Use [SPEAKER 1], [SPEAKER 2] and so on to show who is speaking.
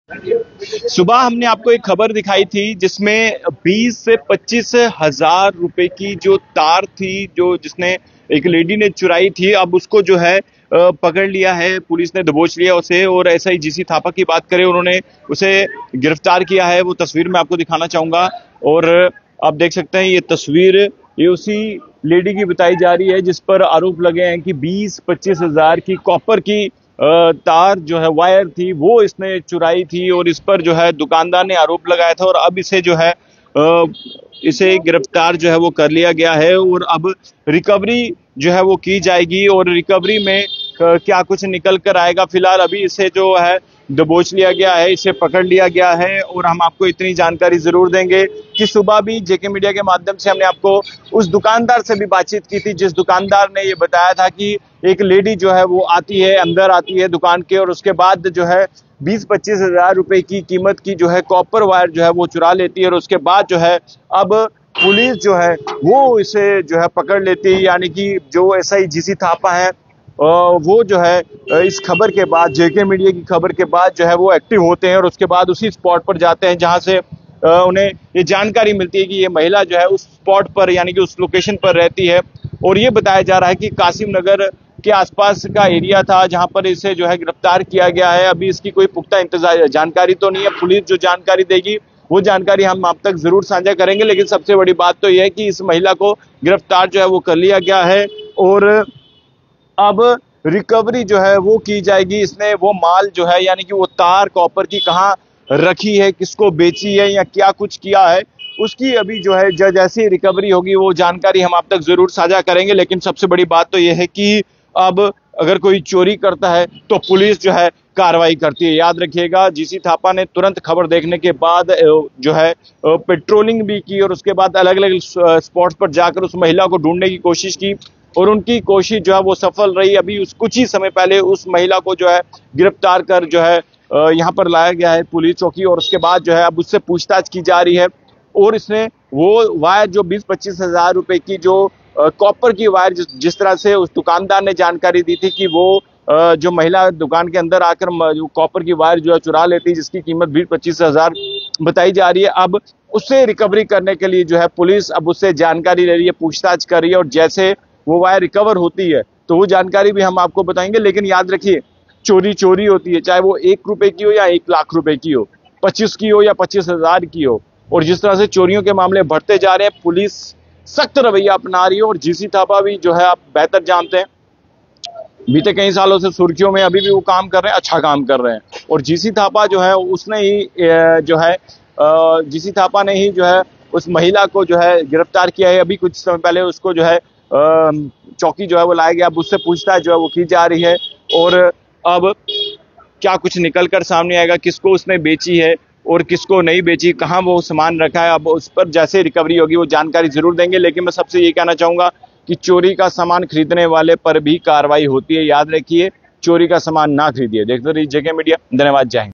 [SPEAKER 1] सुबह हमने आपको एक खबर दिखाई थी जिसमें 20 से 25 हजार रुपए की जो तार थी, जो जिसने एक लेडी ने चुराई थी, अब उसको जो है पकड़ लिया है, पुलिस ने दबोच लिया उसे। और एसआई जीसी थापा की बात करें, उन्होंने उसे गिरफ्तार किया है। वो तस्वीर मैं आपको दिखाना चाहूंगा और आप देख सकते हैं ये तस्वीर, ये उसी लेडी की बताई जा रही है जिस पर आरोप लगे हैं कि 20-25 हजार की कॉपर की तार जो है, वायर थी, वो इसने चुराई थी। और इस पर जो है दुकानदार ने आरोप लगाया था और अब इसे जो है इसे गिरफ्तार जो है वो कर लिया गया है। और अब रिकवरी जो है वो की जाएगी और रिकवरी में क्या कुछ निकल कर आएगा, फिलहाल अभी इसे जो है दबोच लिया गया है, इसे पकड़ लिया गया है। और हम आपको इतनी जानकारी जरूर देंगे कि सुबह भी जेके मीडिया के माध्यम से हमने आपको उस दुकानदार से भी बातचीत की थी, जिस दुकानदार ने ये बताया था कि एक लेडी जो है वो आती है, अंदर आती है दुकान के, और उसके बाद जो है 20-25 हजार रुपए की कीमत की जो है कॉपर वायर जो है वो चुरा लेती है। और उसके बाद जो है अब पुलिस जो है वो इसे जो है पकड़ लेती है, यानी कि जो एसआई जीसी थापा है वो जो है इस खबर के बाद, जेके मीडिया की खबर के बाद जो है वो एक्टिव होते हैं और उसके बाद उसी स्पॉट पर जाते हैं जहां से उन्हें ये जानकारी मिलती है कि ये महिला जो है उस स्पॉट पर, यानी कि उस लोकेशन पर रहती है। और ये बताया जा रहा है कि कासिम नगर के आसपास का एरिया था जहां पर इसे जो है गिरफ्तार किया गया है। अभी इसकी कोई पुख्ता इंतजार जानकारी तो नहीं है, पुलिस जो जानकारी देगी वो जानकारी हम आप तक जरूर साझा करेंगे। लेकिन सबसे बड़ी बात तो यह है कि इस महिला को गिरफ्तार जो है वो कर लिया गया है और अब रिकवरी जो है वो की जाएगी। इसने वो माल जो है, यानी कि वो तार कॉपर की कहाँ रखी है, किसको बेची है या क्या कुछ किया है, उसकी अभी जो है जैसी रिकवरी होगी वो जानकारी हम आप तक जरूर साझा करेंगे। लेकिन सबसे बड़ी बात तो यह है कि अब अगर कोई चोरी करता है तो पुलिस जो है कार्रवाई करती है। याद रखिएगा, जीसी थापा ने तुरंत खबर देखने के बाद जो है पेट्रोलिंग भी की और उसके बाद अलग अलग स्पॉट्स पर जाकर उस महिला को ढूंढने की कोशिश की और उनकी कोशिश जो है वो सफल रही। अभी कुछ ही समय पहले उस महिला को जो है गिरफ्तार कर जो है यहाँ पर लाया गया है पुलिस चौकी, और उसके बाद जो है अब उससे पूछताछ की जा रही है। और इसने वो वायर जो 20-25 हजार रुपए की जो कॉपर की वायर जिस तरह से उस दुकानदार ने जानकारी दी थी कि वो जो महिला दुकान के अंदर आकर कॉपर की वायर जो है चुरा लेती है, जिसकी कीमत 20-25 हजार बताई जा रही है। अब उससे रिकवरी करने के लिए जो है पुलिस अब उससे जानकारी ले रही है, पूछताछ कर रही है और जैसे वो वायर रिकवर होती है तो वो जानकारी भी हम आपको बताएंगे। लेकिन याद रखिए, चोरी चोरी होती है, चाहे वो 1 रुपए की हो या 1 लाख रुपए की हो, 25 की हो या 25 हजार की हो। और जिस तरह से चोरियों के मामले बढ़ते जा रहे हैं, पुलिस सख्त रवैया अपना रही है और जीसी थापा भी जो है आप बेहतर जानते हैं, बीते कई सालों से सुर्खियों में अभी भी वो काम कर रहे हैं, अच्छा काम कर रहे हैं। और जीसी थापा जो है उसने ही जो है जीसी थापा ने ही जो है उस महिला को जो है गिरफ्तार किया है। अभी कुछ समय पहले उसको जो है चौकी जो है वो लाया गया, अब उससे पूछताछ जो है वो की जा रही है। और अब क्या कुछ निकल कर सामने आएगा, किसको उसने बेची है और किसको नहीं बेची, कहाँ वो सामान रखा है, अब उस पर जैसे रिकवरी होगी वो जानकारी जरूर देंगे। लेकिन मैं सबसे ये कहना चाहूंगा कि चोरी का सामान खरीदने वाले पर भी कार्रवाई होती है। याद रखिए, चोरी का सामान ना खरीदिए। देखते रहिए जेके मीडिया। धन्यवाद, जय हिंद।